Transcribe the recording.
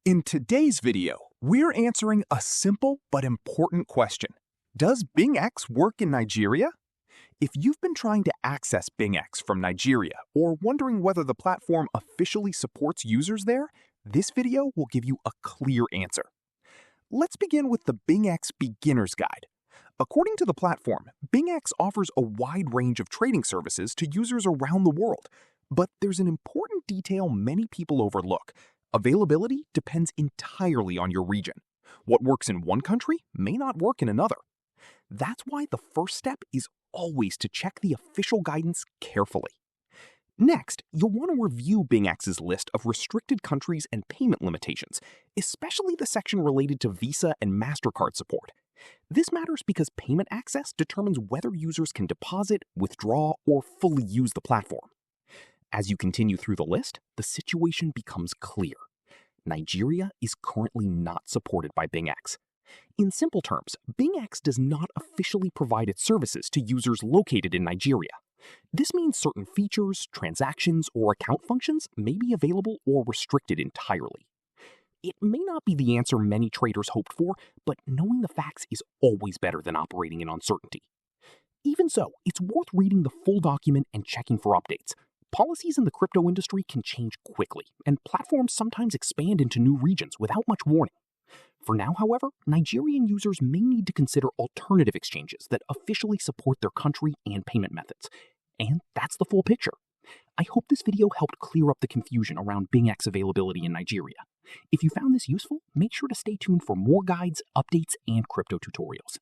In today's video, we're answering a simple but important question. Does BingX work in Nigeria? If you've been trying to access BingX from Nigeria or wondering whether the platform officially supports users there, this video will give you a clear answer. Let's begin with the BingX Beginner's Guide. According to the platform, BingX offers a wide range of trading services to users around the world. But there's an important detail many people overlook. Availability depends entirely on your region. What works in one country may not work in another. That's why the first step is always to check the official guidance carefully. Next, you'll want to review BingX's list of restricted countries and payment limitations, especially the section related to Visa and MasterCard support. This matters because payment access determines whether users can deposit, withdraw, or fully use the platform. As you continue through the list, the situation becomes clear. Nigeria is currently not supported by BingX. In simple terms, BingX does not officially provide its services to users located in Nigeria. This means certain features, transactions, or account functions may be available or restricted entirely. It may not be the answer many traders hoped for, but knowing the facts is always better than operating in uncertainty. Even so, it's worth reading the full document and checking for updates. Policies in the crypto industry can change quickly, and platforms sometimes expand into new regions without much warning. For now, however, Nigerian users may need to consider alternative exchanges that officially support their country and payment methods. And that's the full picture. I hope this video helped clear up the confusion around BingX availability in Nigeria. If you found this useful, make sure to stay tuned for more guides, updates, and crypto tutorials.